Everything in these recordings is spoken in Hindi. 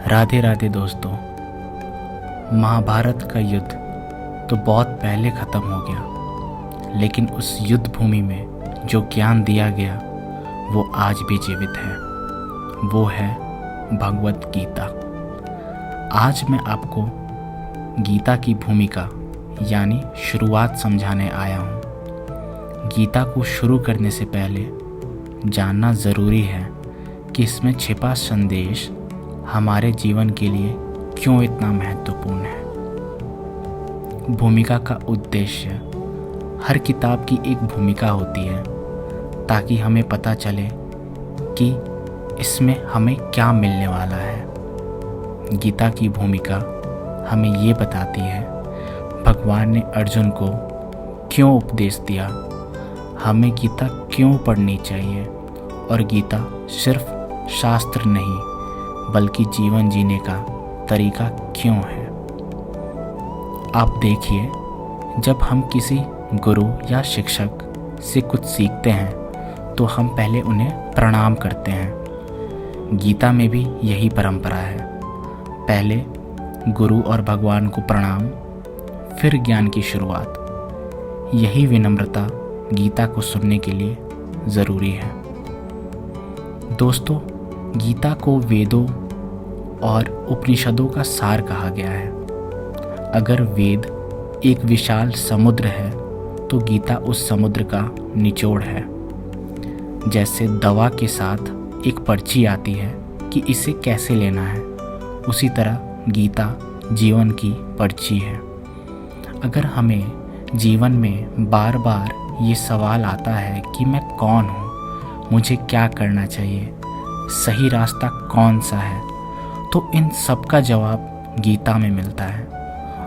राधे राधे दोस्तों। महाभारत का युद्ध तो बहुत पहले ख़त्म हो गया, लेकिन उस युद्ध भूमि में जो ज्ञान दिया गया वो आज भी जीवित है। वो है भगवत गीता। आज मैं आपको गीता की भूमिका यानी शुरुआत समझाने आया हूँ। गीता को शुरू करने से पहले जानना ज़रूरी है कि इसमें छिपा संदेश हमारे जीवन के लिए क्यों इतना महत्वपूर्ण है। भूमिका का उद्देश्य, हर किताब की एक भूमिका होती है ताकि हमें पता चले कि इसमें हमें क्या मिलने वाला है। गीता की भूमिका हमें ये बताती है भगवान ने अर्जुन को क्यों उपदेश दिया, हमें गीता क्यों पढ़नी चाहिए, और गीता सिर्फ शास्त्र नहीं बल्कि जीवन जीने का तरीका क्यों है। आप देखिए, जब हम किसी गुरु या शिक्षक से कुछ सीखते हैं तो हम पहले उन्हें प्रणाम करते हैं। गीता में भी यही परंपरा है। पहले गुरु और भगवान को प्रणाम, फिर ज्ञान की शुरुआत। यही विनम्रता गीता को सुनने के लिए ज़रूरी है। दोस्तों, गीता को वेदों और उपनिषदों का सार कहा गया है। अगर वेद एक विशाल समुद्र है तो गीता उस समुद्र का निचोड़ है। जैसे दवा के साथ एक पर्ची आती है कि इसे कैसे लेना है, उसी तरह गीता जीवन की पर्ची है। अगर हमें जीवन में बार बार ये सवाल आता है कि मैं कौन हूँ, मुझे क्या करना चाहिए, सही रास्ता कौन सा है, तो इन सब का जवाब गीता में मिलता है।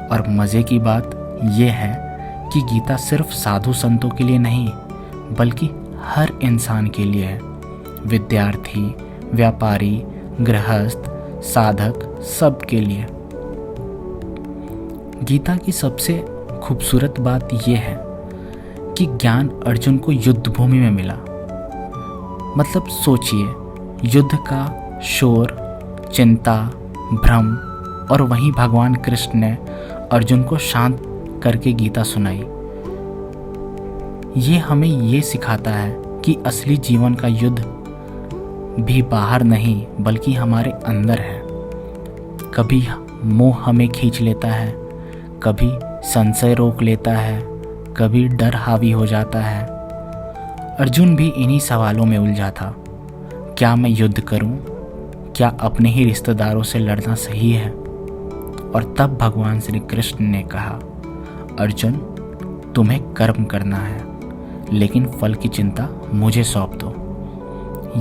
और मज़े की बात यह है कि गीता सिर्फ साधु संतों के लिए नहीं बल्कि हर इंसान के लिए है। विद्यार्थी, व्यापारी, गृहस्थ, साधक, सब के लिए। गीता की सबसे खूबसूरत बात यह है कि ज्ञान अर्जुन को युद्ध भूमि में मिला। मतलब सोचिए, युद्ध का शोर, चिंता, भ्रम, और वहीं भगवान कृष्ण ने अर्जुन को शांत करके गीता सुनाई। ये हमें ये सिखाता है कि असली जीवन का युद्ध भी बाहर नहीं बल्कि हमारे अंदर है। कभी मोह हमें खींच लेता है, कभी संशय रोक लेता है, कभी डर हावी हो जाता है। अर्जुन भी इन्हीं सवालों में उलझा था। क्या मैं युद्ध करूं? क्या अपने ही रिश्तेदारों से लड़ना सही है? और तब भगवान श्री कृष्ण ने कहा, अर्जुन, तुम्हें कर्म करना है, लेकिन फल की चिंता मुझे सौंप दो।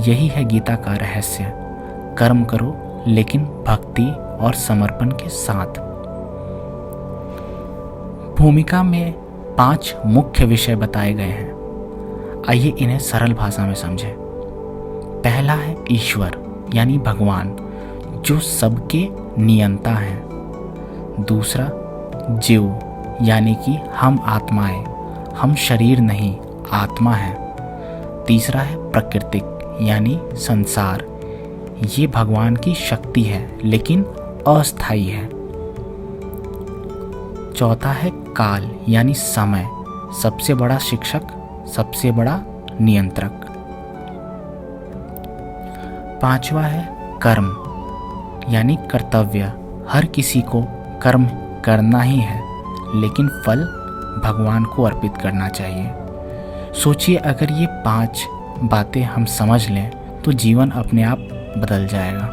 यही है गीता का रहस्य। कर्म करो, लेकिन भक्ति और समर्पण के साथ। भूमिका में 5 मुख्य विषय बताए गए हैं। आइए इन्हें सरल भाषा में समझें। पहला है ईश्वर यानी भगवान, जो सबके नियंता हैं। दूसरा जीव यानी कि हम आत्माएं, हम शरीर नहीं आत्मा है। तीसरा है प्राकृतिक यानी संसार, ये भगवान की शक्ति है लेकिन अस्थायी है। चौथा है काल यानी समय, सबसे बड़ा शिक्षक, सबसे बड़ा नियंत्रक। पांचवा है कर्म यानी कर्तव्य, हर किसी को कर्म करना ही है लेकिन फल भगवान को अर्पित करना चाहिए। सोचिए, अगर ये 5 बातें हम समझ लें तो जीवन अपने आप बदल जाएगा।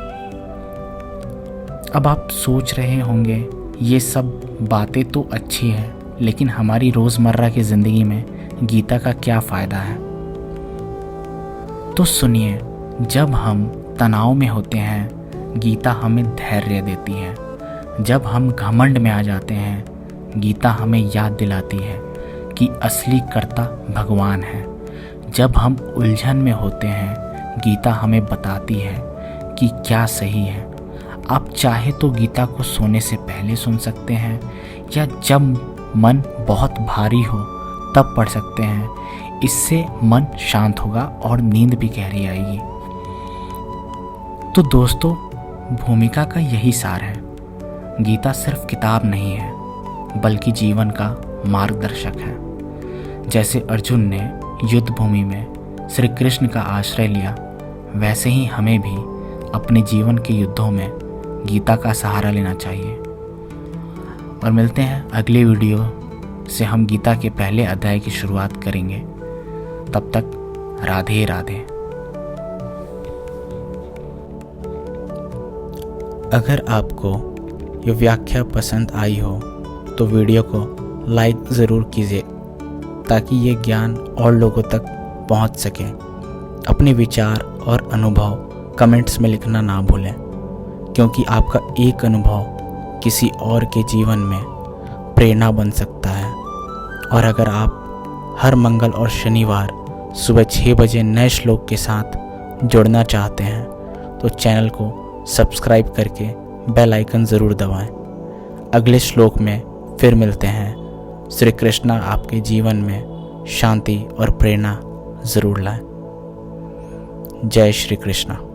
अब आप सोच रहे होंगे, ये सब बातें तो अच्छी हैं, लेकिन हमारी रोज़मर्रा की ज़िंदगी में गीता का क्या फ़ायदा है? तो सुनिए, जब हम तनाव में होते हैं गीता हमें धैर्य देती है। जब हम घमंड में आ जाते हैं गीता हमें याद दिलाती है कि असली कर्ता भगवान है। जब हम उलझन में होते हैं गीता हमें बताती है कि क्या सही है। आप चाहे तो गीता को सोने से पहले सुन सकते हैं या जब मन बहुत भारी हो तब पढ़ सकते हैं। इससे मन शांत होगा और नींद भी गहरी आएगी। तो दोस्तों, भूमिका का यही सार है। गीता सिर्फ किताब नहीं है, बल्कि जीवन का मार्गदर्शक है। जैसे अर्जुन ने युद्ध भूमि में श्री कृष्ण का आश्रय लिया, वैसे ही हमें भी अपने जीवन के युद्धों में गीता का सहारा लेना चाहिए। और मिलते हैं अगले वीडियो से। हम गीता के पहले अध्याय की शुरुआत करेंगे। तब तक राधे राधे। अगर आपको ये व्याख्या पसंद आई हो तो वीडियो को लाइक ज़रूर कीजिए, ताकि ये ज्ञान और लोगों तक पहुंच सके। अपने विचार और अनुभव कमेंट्स में लिखना ना भूलें, क्योंकि आपका एक अनुभव किसी और के जीवन में प्रेरणा बन सकता है। और अगर आप हर मंगल और शनिवार सुबह 6 बजे नए श्लोक के साथ जुड़ना चाहते हैं तो चैनल को सब्सक्राइब करके बेल आइकन ज़रूर दबाएं। अगले श्लोक में फिर मिलते हैं। श्री कृष्ण आपके जीवन में शांति और प्रेरणा ज़रूर लाएं। जय श्री कृष्ण।